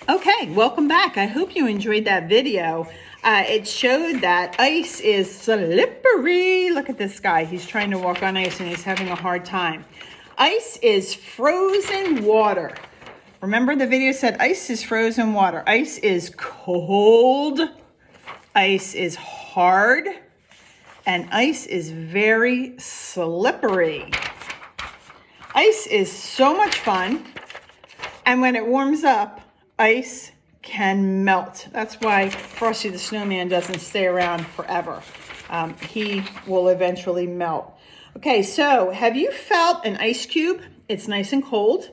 Okay, welcome back. I hope you enjoyed that video. It showed that ice is slippery. Look at this guy. He's trying to walk on ice and he's having a hard time. Ice is frozen water. Remember the video said ice is frozen water. Ice is cold. Ice is hard. And ice is very slippery. Ice is so much fun. And when it warms up, ice can melt. That's why Frosty the Snowman doesn't stay around forever. He will eventually melt. Okay, so have you felt an ice cube? It's nice and cold.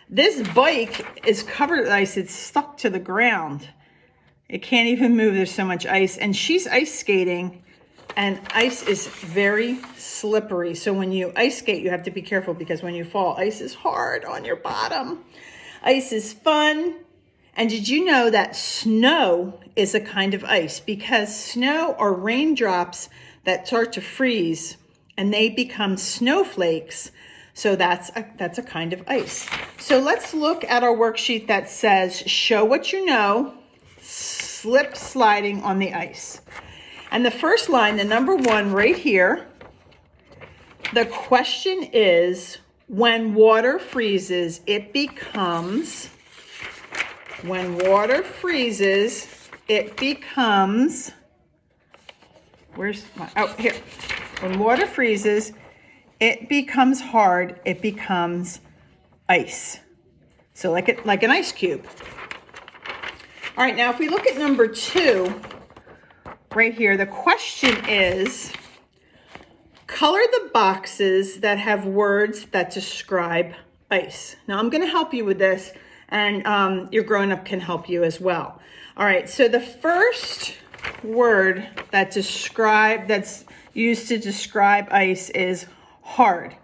This bike is covered with ice. It's stuck to the ground. It can't even move. There's so much ice. And she's ice skating, and ice is very slippery. So when you ice skate, you have to be careful because when you fall, ice is hard on your bottom. Ice is fun. And did you know that snow is a kind of ice? Because snow are raindrops that start to freeze and they become snowflakes. So that's a kind of ice. So let's look at our worksheet that says, show what you know, slip sliding on the ice. And the first line, the number one right here, the question is, when water freezes, it becomes, when water freezes, it becomes, where's my, oh, here. When water freezes, it becomes hard, it becomes ice. So like an ice cube. All right, now if we look at number two, right here, the question is, color the boxes that have words that describe ice. Now I'm gonna help you with this, and your grown-up can help you as well. All right, so the first word that's used to describe ice is hard.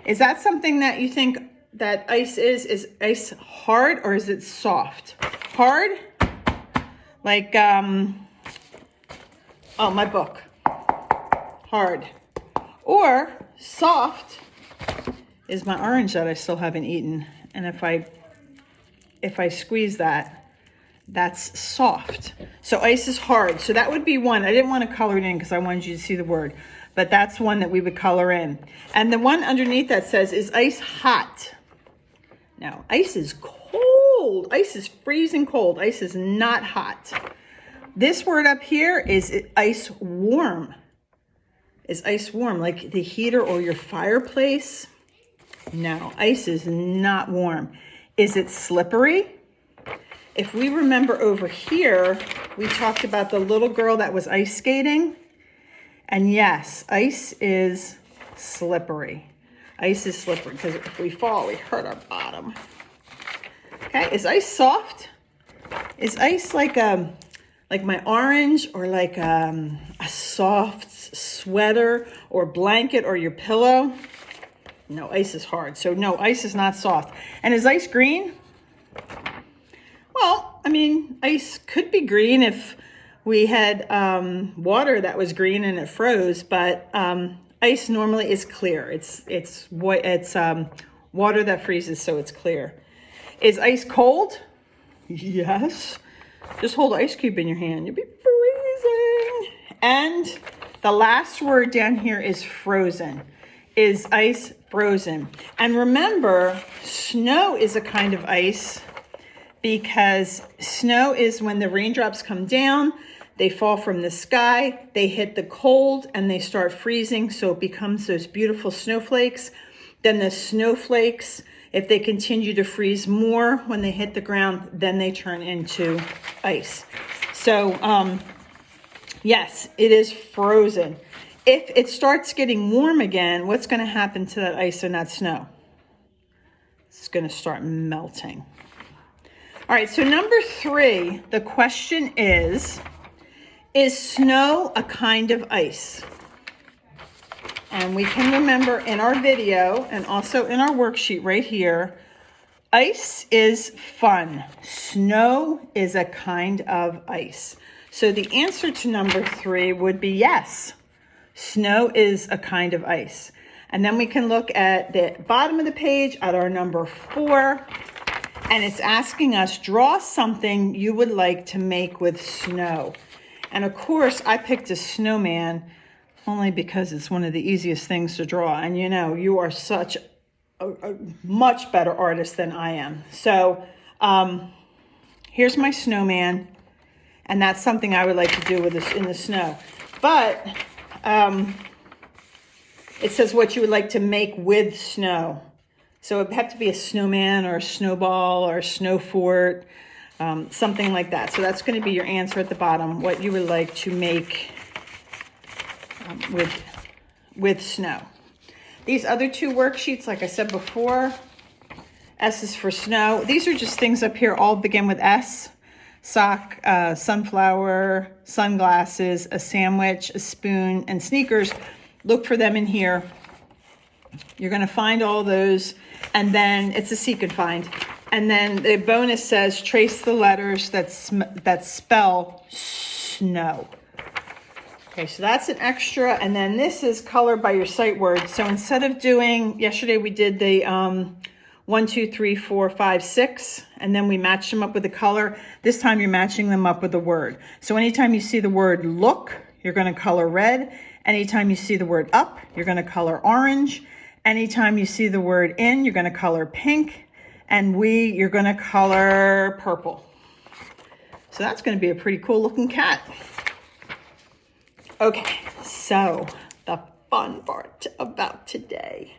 Is that something that you think that ice is? Is ice hard or is it soft? Hard? Like, oh, my book. Hard. Or soft is my orange that I still haven't eaten. And if I squeeze that, that's soft. So ice is hard. So that would be one. I didn't want to color it in because I wanted you to see the word. But that's one that we would color in. And the one underneath that says, is ice hot? No, ice is cold. Ice is freezing cold. Ice is not hot. This word up here is ice warm. Is ice warm, like the heater or your fireplace? No, ice is not warm. Is it slippery? If we remember over here, we talked about the little girl that was ice skating. And yes, ice is slippery. Ice is slippery because if we fall, we hurt our bottom. Okay, is ice soft? Is ice like my orange, or like a soft sweater or blanket or your pillow? No, ice is hard. So no, ice is not soft. And is ice green? Well, I mean, ice could be green if we had water that was green and it froze, but ice normally is clear. It's water that freezes, so it's clear. Is ice cold? Yes. Just hold an ice cube in your hand. You'll be freezing. And the last word down here is frozen. Is ice frozen? And remember, snow is a kind of ice because snow is when the raindrops come down, they fall from the sky, they hit the cold, and they start freezing, so it becomes those beautiful snowflakes. Then the snowflakes, if they continue to freeze more when they hit the ground, then they turn into ice. So, yes, it is frozen. If it starts getting warm again, what's going to happen to that ice and that snow? It's going to start melting. All right, so number three, the question is snow a kind of ice? And we can remember in our video and also in our worksheet right here, ice is fun. Snow is a kind of ice. So the answer to number three would be yes. Snow is a kind of ice. And then we can look at the bottom of the page at our number 4. And it's asking us, draw something you would like to make with snow. And of course, I picked a snowman only because it's one of the easiest things to draw. And you know, you are such a much better artist than I am. So here's my snowman. And that's something I would like to do with this in the snow. But it says what you would like to make with snow. So it would have to be a snowman or a snowball or a snow fort, something like that. So that's going to be your answer at the bottom, what you would like to make with snow. These other two worksheets, like I said before, S is for snow. These are just things up here, all begin with S. Sock, sunflower, sunglasses, a sandwich, a spoon, and sneakers. Look for them in here. You're going to find all those, and then it's a seek and find. And then the bonus says trace the letters that spell snow. Okay, so that's an extra, and then this is color by your sight words. So instead of doing, yesterday we did the 1, 2, 3, 4, 5, 6, and then we matched them up with the color. This time you're matching them up with the word. So anytime you see the word look, you're going to color red. Anytime you see the word up, you're going to color orange. Anytime you see the word in, you're going to color pink. And you're going to color purple. So that's going to be a pretty cool looking cat. Okay, so the fun part about today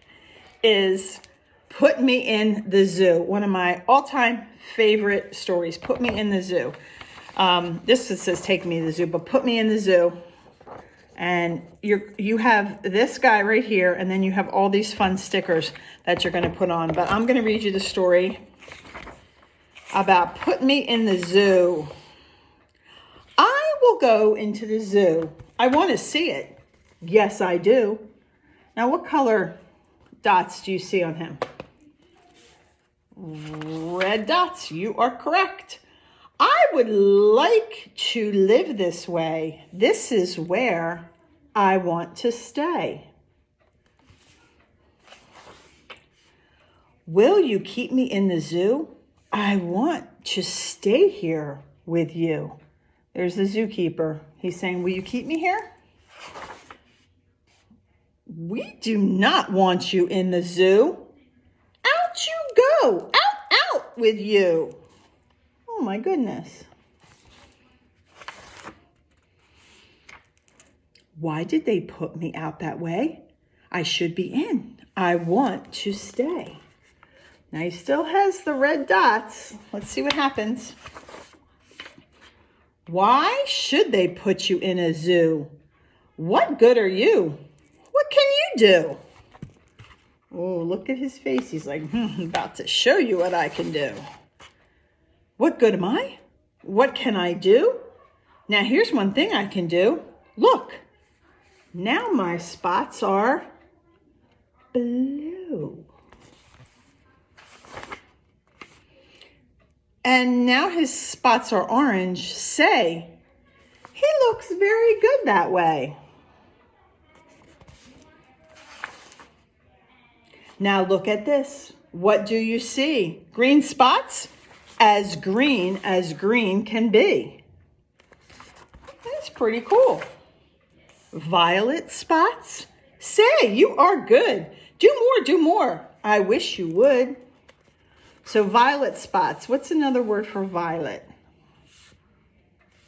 is Put Me in the Zoo. One of my all-time favorite stories, Put Me in the Zoo. This says Take Me to the Zoo, but Put Me in the Zoo. And you have this guy right here, and then you have all these fun stickers that you're going to put on. But I'm going to read you the story about Put Me in the Zoo. I will go into the zoo. I want to see it. Yes, I do. Now, what color dots do you see on him? Red dots. You are correct. I would like to live this way. This is where I want to stay. Will you keep me in the zoo? I want to stay here with you. There's the zookeeper. He's saying, will you keep me here? We do not want you in the zoo. Out you go. Out with you. Oh my goodness. Why did they put me out that way? I should be in. I want to stay. Now he still has the red dots. Let's see what happens. Why should they put you in a zoo? What good are you? What can you do? Oh, look at his face. He's like, I'm about to show you what I can do. What good am I? What can I do? Now here's one thing I can do. Look, now my spots are blue. And now his spots are orange. Say, he looks very good that way. Now look at this. What do you see? Green spots? As green can be. That's pretty cool. Violet spots? Say, you are good. Do more. I wish you would. So violet spots. What's another word for violet?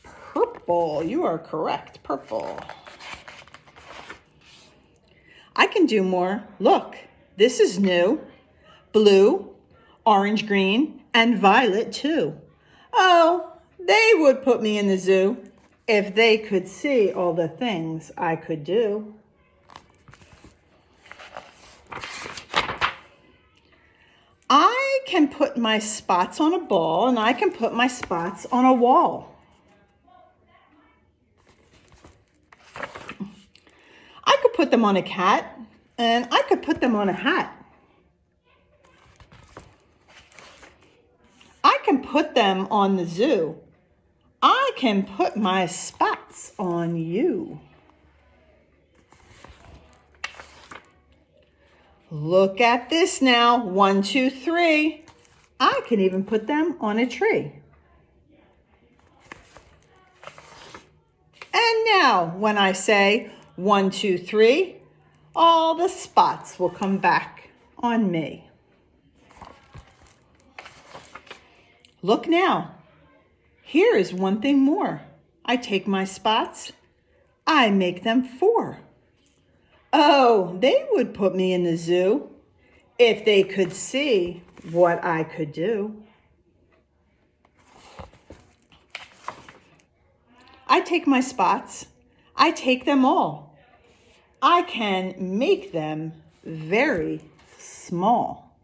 Purple. You are correct. Purple. I can do more. Look, this is new. Blue, orange, green, and violet too. Oh, they would put me in the zoo if they could see all the things I could do. I can put my spots on a ball, and I can put my spots on a wall. I could put them on a cat, and I could put them on a hat. I can put them on the zoo. I can put my spots on you. Look at this now. 1, 2, 3. I can even put them on a tree. And now, when I say 1, 2, 3, all the spots will come back on me. Look now. Here is one thing more. I take my spots. I make them 4. Oh, they would put me in the zoo if they could see what I could do. I take my spots. I take them all. I can make them very small.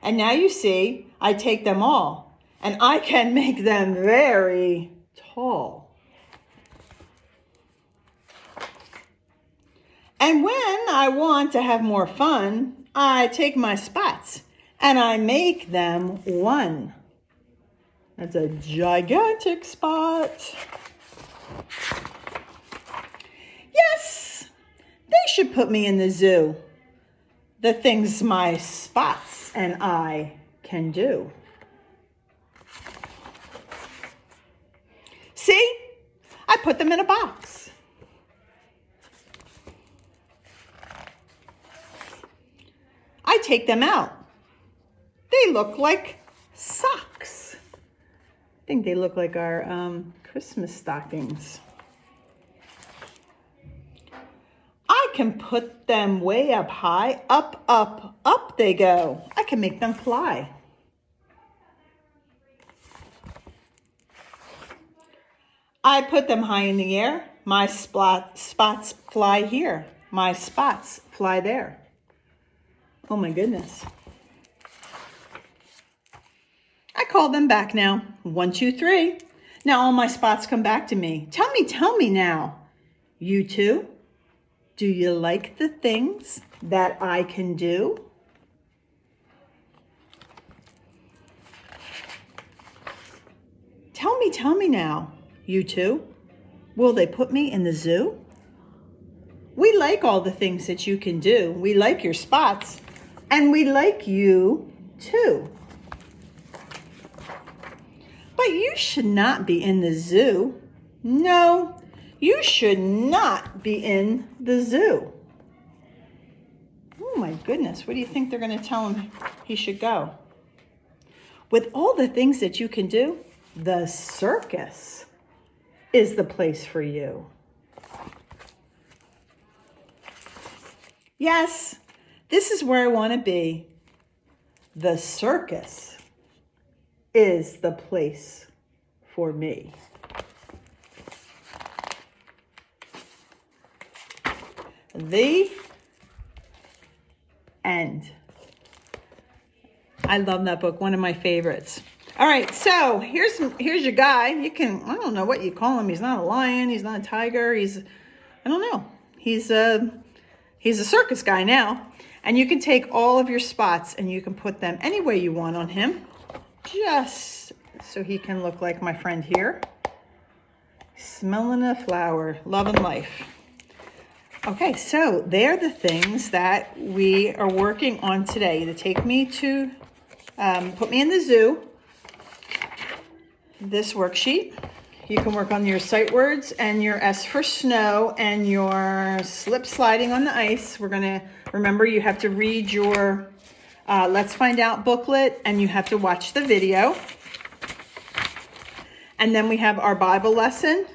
And now you see, I take them all, and I can make them very tall. And when I want to have more fun, I take my spots and I make them 1. That's a gigantic spot. Yes, they should put me in the zoo. The things my spots and I can do. See, I put them in a box. I take them out. They look like socks. I think they look like our Christmas stockings. I can put them way up high. Up, up, up they go. I can make them fly. I put them high in the air. My spots fly here. My spots fly there. Oh my goodness. I call them back now. 1, 2, 3. Now all my spots come back to me. Tell me now. You too? Do you like the things that I can do? Tell me now. You too? Will they put me in the zoo? We like all the things that you can do. We like your spots. And we like you too. But you should not be in the zoo. No, you should not be in the zoo. Oh my goodness, where do you think they're going to tell him he should go? With all the things that you can do, the circus is the place for you. Yes, this is where I want to be. The circus is the place for me. The end. I love that book, one of my favorites. All right, so here's your guy. You can, I don't know what you call him. He's not a lion, he's not a tiger, I don't know. He's a circus guy now. And you can take all of your spots and you can put them any way you want on him. Just so he can look like my friend here. Smelling a flower, loving life. Okay, so they're the things that we are working on today to take me to, put me in the zoo. This worksheet. You can work on your sight words and your S for snow and your slip sliding on the ice. We're going to remember you have to read your Let's Find Out booklet and you have to watch the video. And then we have our Bible lesson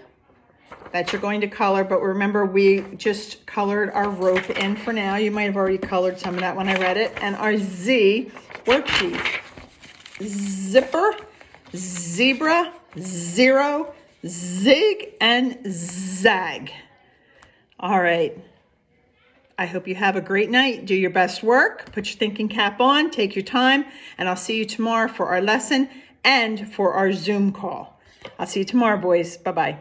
that you're going to color. But remember, we just colored our rope in for now. You might have already colored some of that when I read it. And our Z worksheet. Zipper, zebra, zero, zig, and zag. All right. I hope you have a great night. Do your best work. Put your thinking cap on. Take your time. And I'll see you tomorrow for our lesson and for our Zoom call. I'll see you tomorrow, boys. Bye-bye.